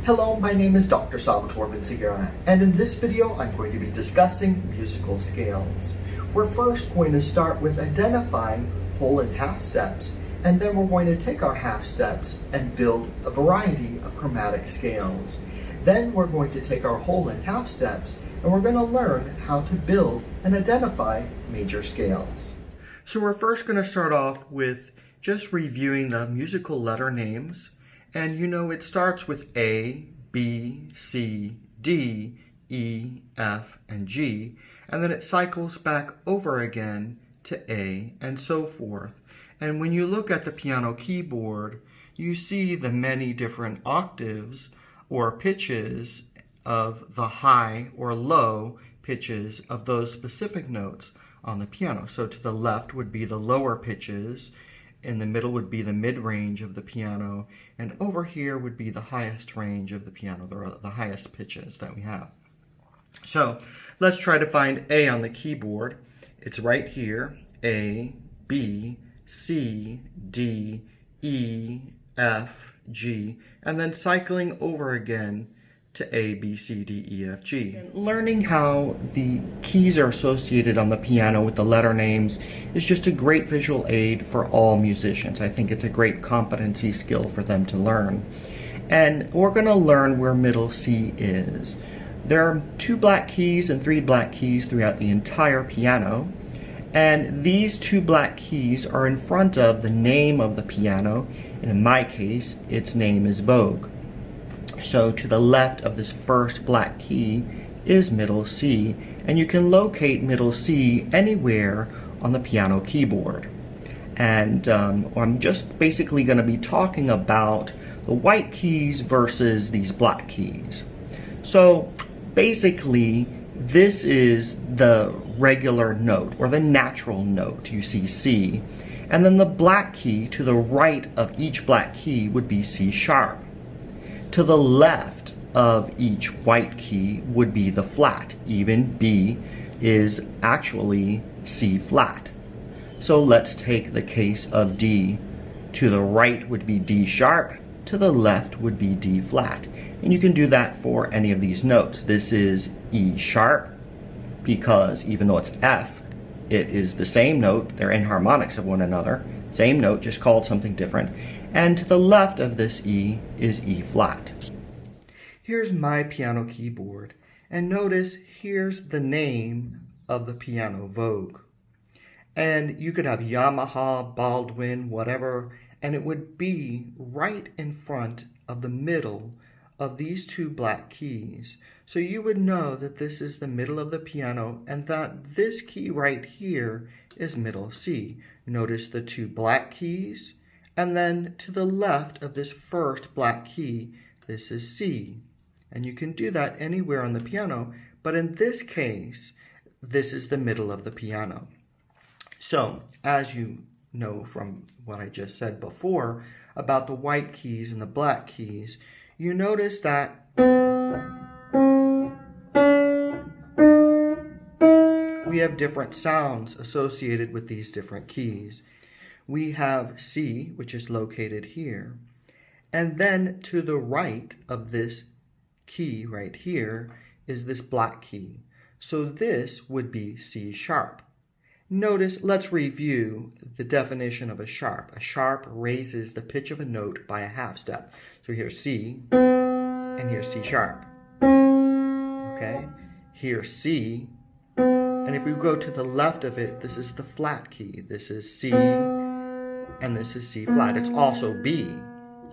Hello, my name is Dr. Salvatore Vinciguerra, and in this video I'm going to be discussing musical scales. We're first going to start with identifying whole and half steps, and then we're going to take our half steps and build a variety of chromatic scales. Then we're going to take our whole and half steps, and we're going to learn how to build and identify major scales. So we're first going to start off with just reviewing the musical letter names. And you know it starts with A, B, C, D, E, F, and G, and then it cycles back over again to A, and so forth. And when you look at the piano keyboard, you see the many different octaves or pitches of the high or low pitches of those specific notes on the piano. So to the left would be the lower pitches, in the middle would be the mid-range of the piano, and over here would be the highest range of the piano, the highest pitches that we have. So let's try to find A on the keyboard. It's right here, A, B, C, D, E, F, G, and then cycling over again to A, B, C, D, E, F, G. And learning how the keys are associated on the piano with the letter names is just a great visual aid for all musicians. I think it's a great competency skill for them to learn. And we're going to learn where middle C is. There are 2 black keys and 3 black keys throughout the entire piano. And these 2 black keys are in front of the name of the piano. And in my case, its name is Vogue. So to the left of this first black key is middle C, and you can locate middle C anywhere on the piano keyboard. And I'm just basically going to be talking about the white keys versus these black keys. So basically, this is the regular note, or the natural note. You see C. And then the black key to the right of each black key would be C sharp. To the left of each white key would be the flat. Even B is actually C flat. So let's take the case of D. To the right would be D sharp. To the left would be D flat. And you can do that for any of these notes. This is E sharp because even though it's F, it is the same note. They're enharmonics of one another. Same note, just called something different. And to the left of this E is E flat. Here's my piano keyboard, and notice here's the name of the piano, Vogue. And you could have Yamaha, Baldwin, whatever, and it would be right in front of the middle of these 2 black keys. So you would know that this is the middle of the piano and that this key right here is middle C. Notice the 2 black keys. And then to the left of this first black key, this is C. And you can do that anywhere on the piano, but in this case, this is the middle of the piano. So, as you know from what I just said before about the white keys and the black keys, you notice that we have different sounds associated with these different keys. We have C, which is located here. And then to the right of this key right here is this black key. So this would be C sharp. Notice, let's review the definition of a sharp. A sharp raises the pitch of a note by a half step. So here's C, and here's C sharp. Okay? Here's C, and if we go to the left of it, this is the flat key. This is C, and this is C flat. It's also B,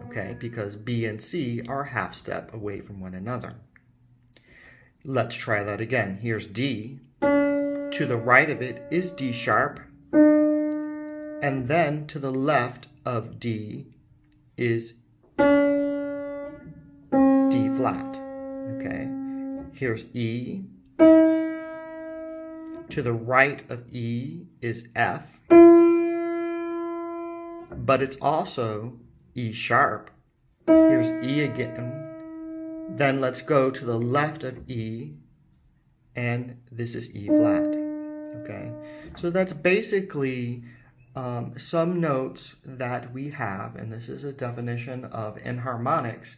okay, because B and C are a half step away from one another. Let's try that again. Here's D. To the right of it is D sharp, And then to the left of D is D flat, okay? Here's E. To the right of E is F, but it's also E sharp. Here's E again. Then let's go to the left of E, and this is E flat, okay? So that's basically some notes that we have, and this is a definition of enharmonics.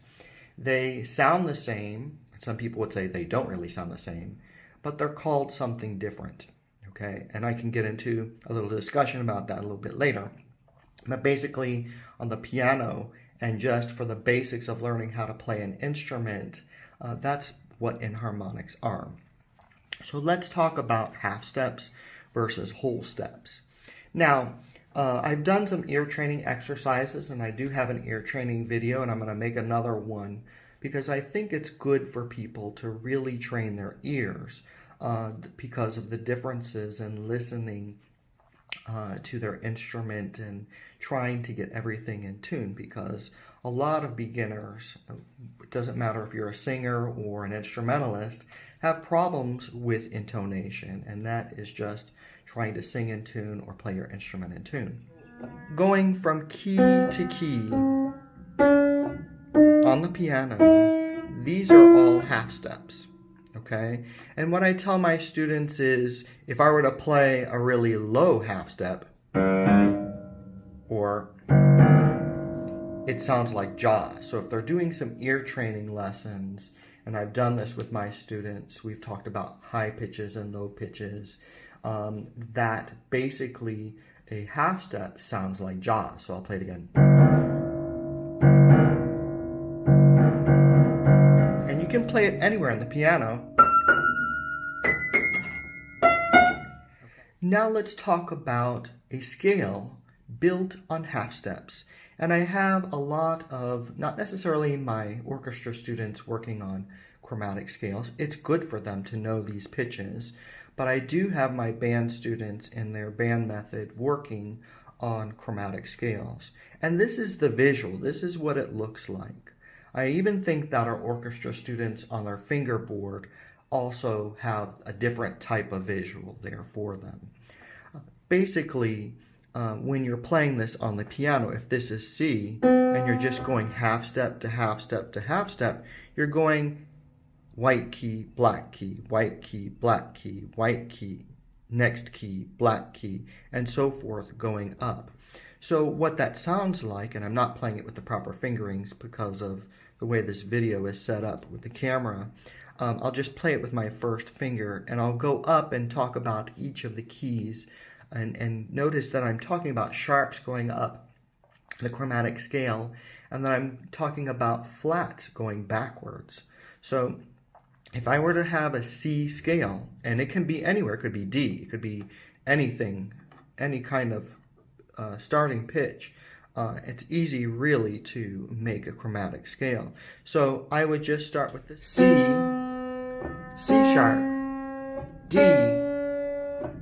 They sound the same. Some people would say they don't really sound the same, but they're called something different, okay? And I can get into a little discussion about that a little bit later. But basically, on the piano, and just for the basics of learning how to play an instrument, that's what enharmonics are. So let's talk about half steps versus whole steps. Now, I've done some ear training exercises, and I do have an ear training video, and I'm going to make another one because I think it's good for people to really train their ears because of the differences in listening to their instrument and trying to get everything in tune, because a lot of beginners, it doesn't matter if you're a singer or an instrumentalist, have problems with intonation, and that is just trying to sing in tune or play your instrument in tune. Going from key to key on the piano, these are all half steps, okay? And what I tell my students is, if I were to play a really low half step, or it sounds like jazz. So if they're doing some ear training lessons, and I've done this with my students, we've talked about high pitches and low pitches, that basically a half step sounds like jazz. So I'll play it again. And you can play it anywhere on the piano. Now let's talk about a scale built on half steps. And I have a lot of, not necessarily my orchestra students working on chromatic scales. It's good for them to know these pitches, but I do have my band students in their band method working on chromatic scales. And this is the visual. This is what it looks like. I even think that our orchestra students on their fingerboard also have a different type of visual there for them. Basically, when you're playing this on the piano, if this is C, and you're just going half step to half step to half step, you're going white key, black key, white key, black key, white key, next key, black key, and so forth going up. So what that sounds like, and I'm not playing it with the proper fingerings because of the way this video is set up with the camera, I'll just play it with my first finger, and I'll go up and talk about each of the keys. And notice that I'm talking about sharps going up the chromatic scale, and then I'm talking about flats going backwards. So if I were to have a C scale, and it can be anywhere, it could be D, it could be anything, any kind of starting pitch, it's easy really to make a chromatic scale. So I would just start with the C, C sharp, D,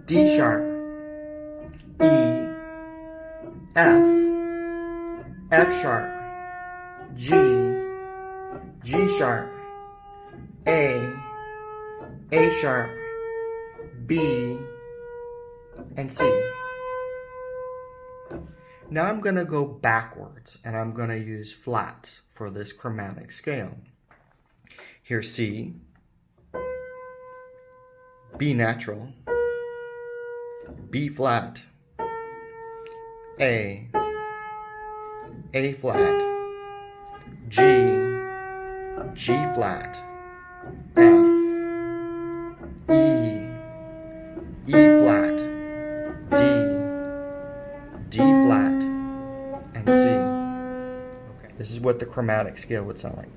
D sharp, E, F, F sharp, G, G sharp, A sharp, B, and C. Now I'm going to go backwards, and I'm going to use flats for this chromatic scale. Here's C, B natural, B flat, A flat, G, G flat, F, E flat, D flat, and C. Okay. This is what the chromatic scale would sound like.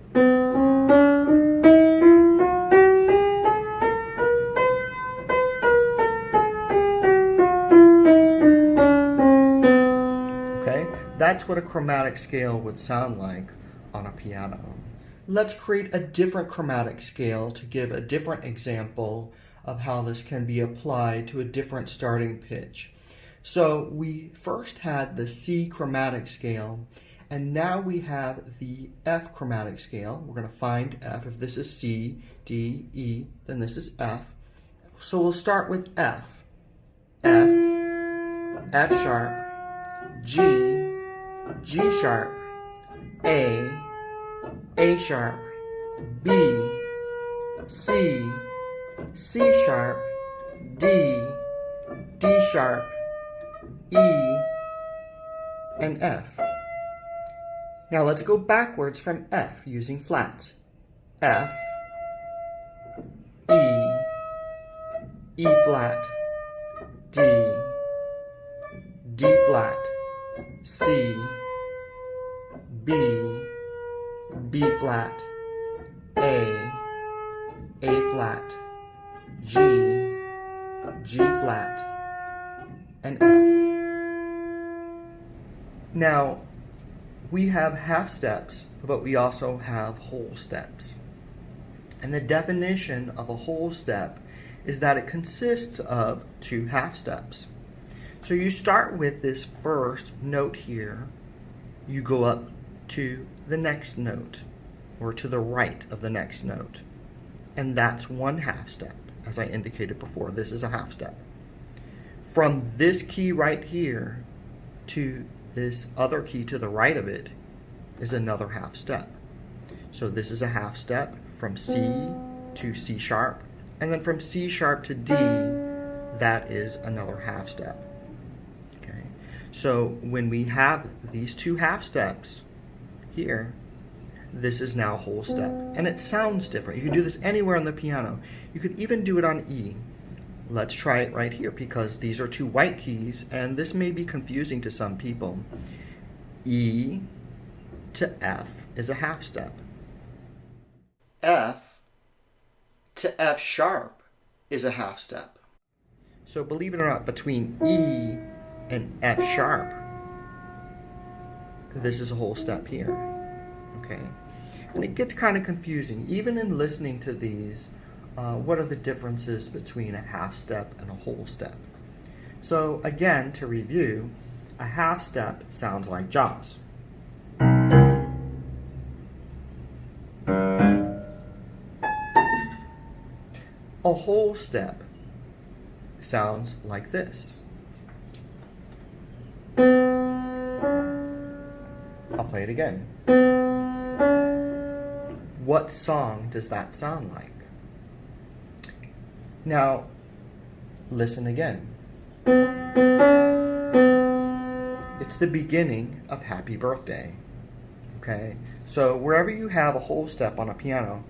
That's what a chromatic scale would sound like on a piano. Let's create a different chromatic scale to give a different example of how this can be applied to a different starting pitch. So we first had the C chromatic scale, and now we have the F chromatic scale. We're going to find F. If this is C, D, E, then this is F. So we'll start with F. F, F sharp, G, G sharp, A sharp, B, C, C sharp, D, D sharp, E, and F. Now let's go backwards from F using flats. F, E, E flat, D, D flat, C, B, B flat, A flat, G, G flat, and F. Now, we have half steps, but we also have whole steps. And the definition of a whole step is that it consists of two half steps. So you start with this first note here, you go up to the next note, or to the right of the next note. And that's one half step. As I indicated before, this is a half step. From this key right here to this other key to the right of it is another half step. So this is a half step from C to C sharp, and then from C sharp to D, that is another half step. Okay. So when we have these two half steps here, this is now a whole step, and it sounds different. You can do this anywhere on the piano. You could even do it on E. Let's try it right here, because these are two white keys, and this may be confusing to some people. E to F is a half step. F to F sharp is a half step. So believe it or not, between E and F sharp, this is a whole step here. Okay, and it gets kind of confusing. Even in listening to these, what are the differences between a half step and a whole step? So again, to review, a half step sounds like Jaws. A whole step sounds like this. I'll play it again. What song does that sound like? Now, listen again. It's the beginning of Happy Birthday. Okay? So wherever you have a whole step on a piano,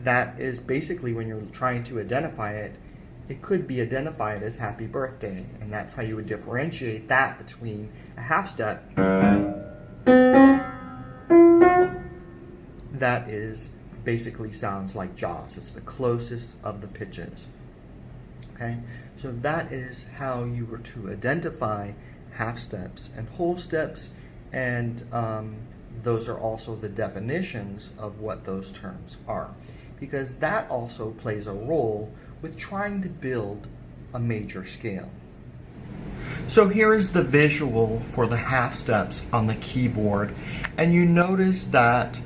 that is basically when you're trying to identify it, it could be identified as Happy Birthday, and that's how you would differentiate that between a half step that is basically sounds like Jaws. It's the closest of the pitches. Okay, so that is how you were to identify half steps and whole steps, and those are also the definitions of what those terms are, because that also plays a role with trying to build a major scale. So here is the visual for the half steps on the keyboard, and you notice that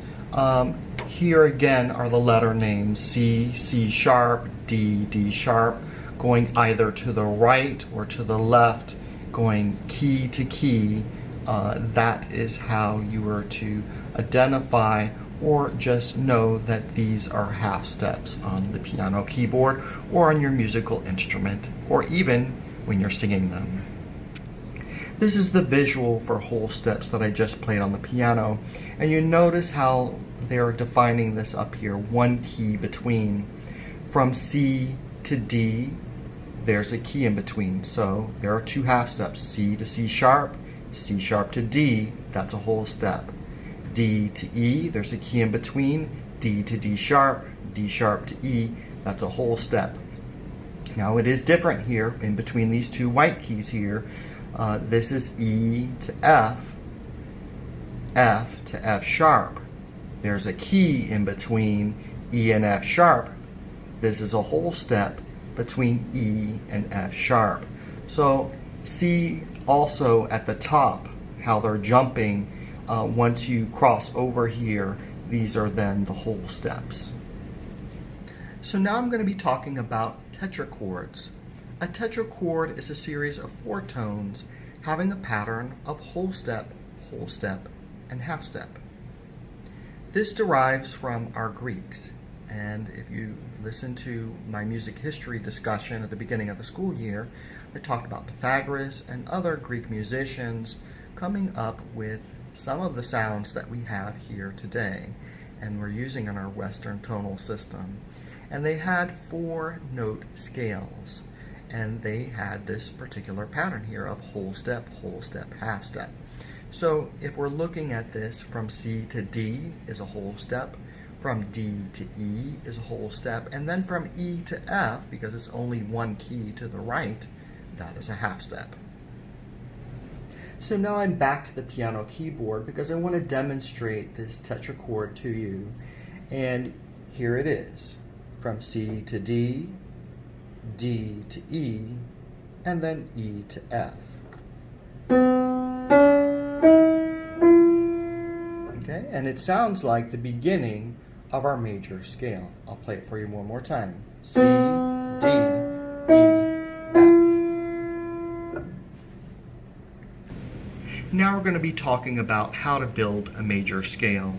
here again are the letter names C, C sharp, D, D sharp, going either to the right or to the left, going key to key. That is how you were to identify or just know that these are half steps on the piano keyboard or on your musical instrument, or even when you're singing them. This is the visual for whole steps that I just played on the piano, and you notice how they're defining this up here, one key between. From C to D, there's a key in between, so there are two half steps, C to C sharp to D, that's a whole step. D to E, there's a key in between, D to D sharp to E, that's a whole step. Now it is different here in between these two white keys here. This is E to F, F to F sharp. There's a key in between E and F sharp. This is a whole step. between E and F sharp. So see also at the top how they're jumping. Once you cross over here, these are then the whole steps. So now I'm going to be talking about tetrachords. A tetrachord is a series of 4 tones having a pattern of whole step, and half step. This derives from our Greeks, and if you listen to my music history discussion at the beginning of the school year, I talked about Pythagoras and other Greek musicians coming up with some of the sounds that we have here today and we're using in our Western tonal system. And they had 4-note scales, and they had this particular pattern here of whole step, half step. So if we're looking at this, from C to D is a whole step, from D to E is a whole step, and then from E to F, because it's only one key to the right, that is a half step. So now I'm back to the piano keyboard because I want to demonstrate this tetrachord to you. And here it is, from C to D, D to E, and then E to F. Okay, and it sounds like the beginning of our major scale. I'll play it for you one more time. C, D, E, Now we're going to be talking about how to build a major scale.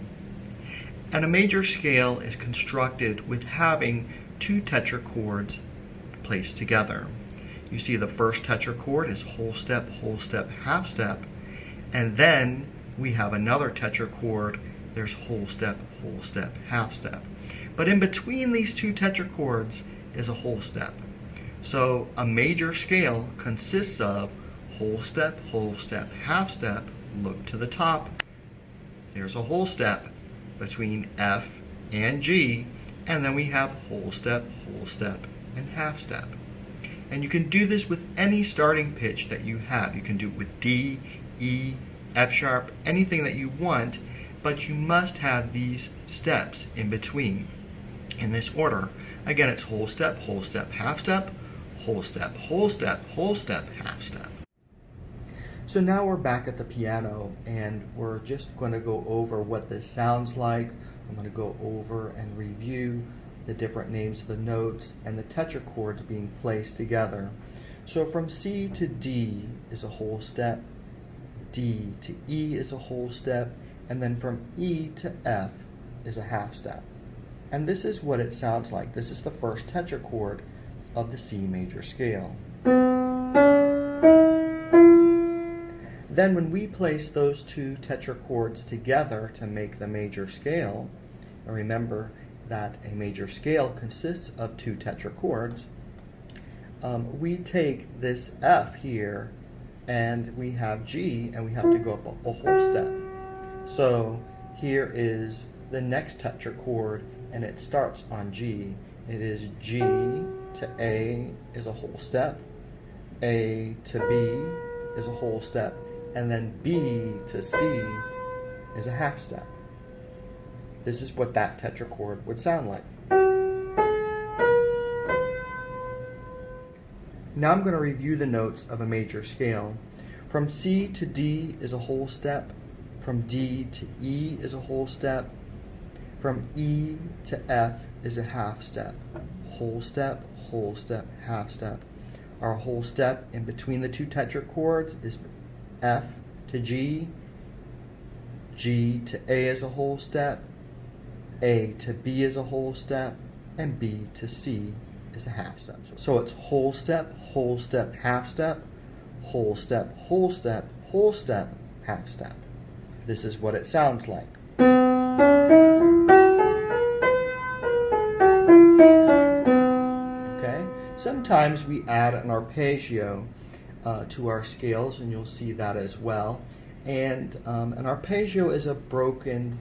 And a major scale is constructed with having 2 tetrachords placed together. You see the first tetrachord is whole step, half step, and then we have another tetrachord, there's whole step, half step. But in between these 2 tetrachords is a whole step. So a major scale consists of whole step, half step, look to the top. There's a whole step between F and G, and then we have whole step, and half step. And you can do this with any starting pitch that you have. You can do it with D, E, F sharp, anything that you want, but you must have these steps in between in this order. Again, it's whole step, half step, whole step, half step. So now we're back at the piano, and we're just going to go over what this sounds like. I'm going to go over and review the different names of the notes and the tetrachords being placed together. So from C to D is a whole step, D to E is a whole step, and then from E to F is a half step. And this is what it sounds like. This is the first tetrachord of the C major scale. Then when we place those 2 tetrachords together to make the major scale, and remember that a major scale consists of 2 tetrachords, we take this F here and we have G, and we have to go up a whole step. So here is the next tetrachord, and it starts on G. It is G to A is a whole step, A to B is a whole step, and then B to C is a half step. This is what that tetrachord would sound like. Now I'm going to review the notes of a major scale. From C to D is a whole step. From D to E is a whole step. From E to F is a half step. Whole step, half step. Our whole step in between the 2 tetrachords is F to G, G to A is a whole step, A to B is a whole step, and B to C is a half step. So it's whole step, half step, whole step, half step. This is what it sounds like. Okay? Sometimes we add an arpeggio to our scales, and you'll see that as well. And an arpeggio is a broken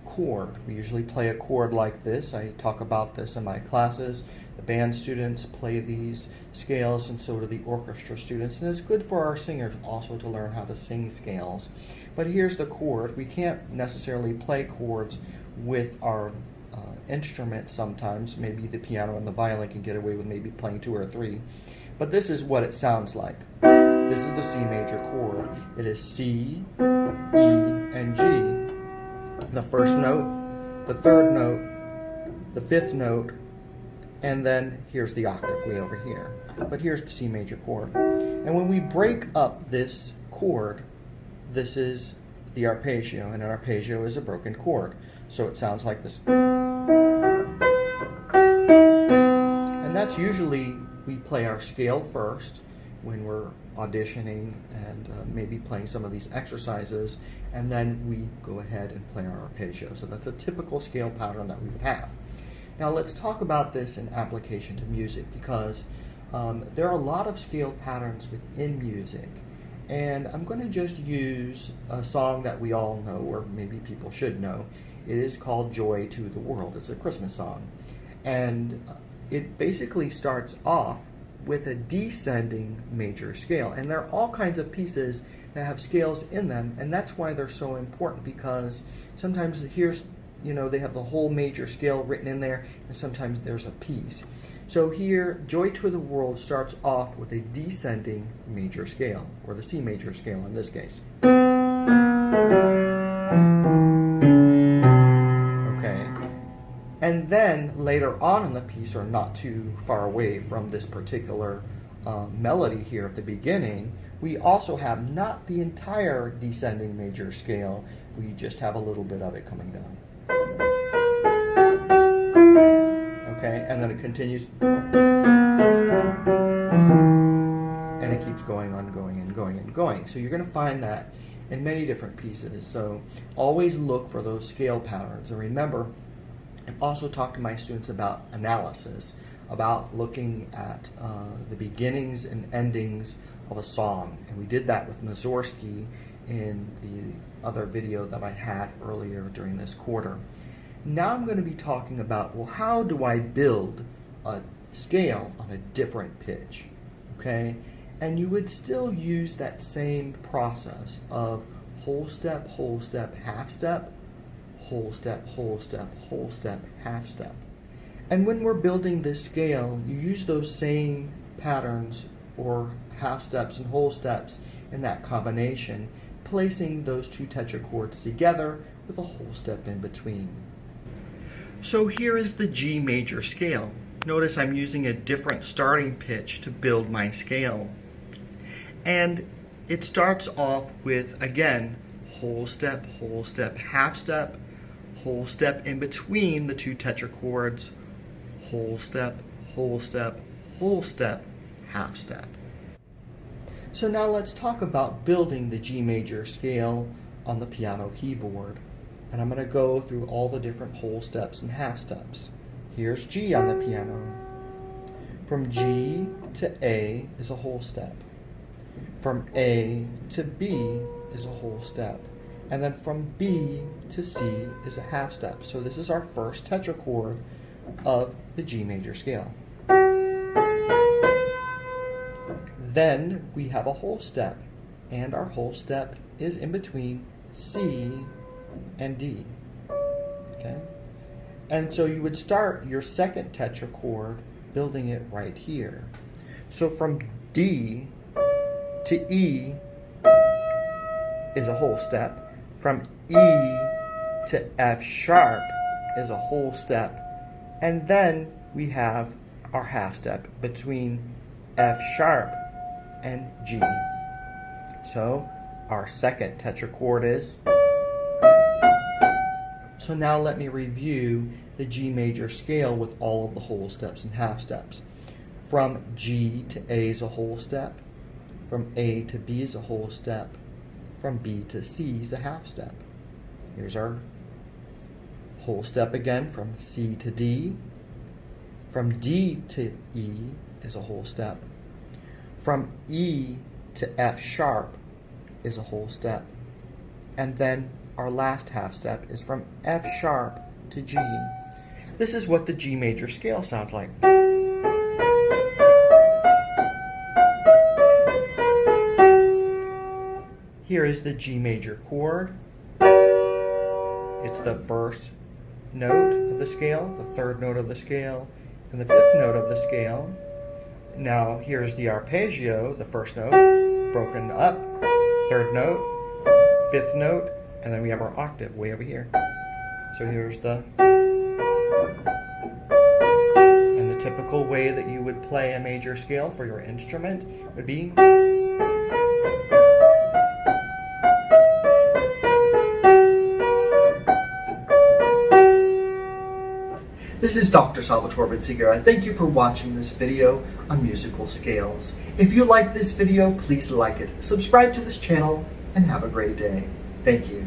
chord. We usually play a chord like this. I talk about this in my classes. The band students play these scales, and so do the orchestra students. And it's good for our singers also to learn how to sing scales. But here's the chord. We can't necessarily play chords with our instruments sometimes. Maybe the piano and the violin can get away with maybe playing 2 or 3. But this is what it sounds like. This is the C major chord. It is C, E, and G. The first note, the third note, the fifth note, and then here's the octave way over here. But here's the C major chord. And when we break up this chord, this is the arpeggio, and an arpeggio is a broken chord. So it sounds like this. And that's usually, we play our scale first when we're auditioning and maybe playing some of these exercises, and then we go ahead and play our arpeggio. So that's a typical scale pattern that we would have. Now let's talk about this in application to music, because there are a lot of scale patterns within music, and I'm going to just use a song that we all know, or maybe people should know. It is called Joy to the World. It's a Christmas song, and it basically starts off with a descending major scale, and there are all kinds of pieces that have scales in them, and that's why they're so important, because sometimes here's, you know, they have the whole major scale written in there, and sometimes there's a piece. So here, Joy to the World starts off with a descending major scale, or the C major scale in this case. Okay, and then later on in the piece, or not too far away from this particular melody here at the beginning, we also have not the entire descending major scale, we just have a little bit of it coming down. Okay, and then it continues, and it keeps going on, going and going and going. So you're going to find that in many different pieces. So always look for those scale patterns. And remember, I've also talked to my students about analysis, about looking at the beginnings and endings of a song. And we did that with Mussorgsky in the other video that I had earlier during this quarter. Now I'm going to be talking about, well, how do I build a scale on a different pitch, okay? And you would still use that same process of whole step, half step, whole step, whole step, whole step, half step. And when we're building this scale, you use those same patterns or half steps and whole steps in that combination, placing those two tetrachords together with a whole step in between. So here is the G major scale. Notice I'm using a different starting pitch to build my scale. And it starts off with, again, whole step, half step, whole step in between the two tetrachords, whole step, whole step, whole step, half step. So now let's talk about building the G major scale on the piano keyboard. And I'm going to go through all the different whole steps and half steps. Here's G on the piano. From G to A is a whole step. From A to B is a whole step. And then from B to C is a half step. So this is our first tetrachord of the G major scale. Then we have a whole step, and our whole step is in between C and D, okay? And so you would start your second tetrachord building it right here. So from D to E is a whole step. From E to F sharp is a whole step. And then we have our half step between F sharp and G. So our second tetrachord is. So now let me review the G major scale with all of the whole steps and half steps. From G to A is a whole step. From A to B is a whole step. From B to C is a half step. Here's our whole step again from C to D. From D to E is a whole step. From E to F sharp is a whole step. And then our last half step is from F sharp to G. This is what the G major scale sounds like. Here is the G major chord. It's the first note of of the scale, the third note of the scale, and the fifth note of the scale. Now here's the arpeggio, the first note, broken up, third note, fifth note, and then we have our octave way over here. So here's the, and the typical way that you would play a major scale for your instrument would be This is Dr. Salvatore Vinciguerra. Thank you for watching this video on musical scales. If you like this video, please like it, subscribe to this channel, and have a great day. Thank you.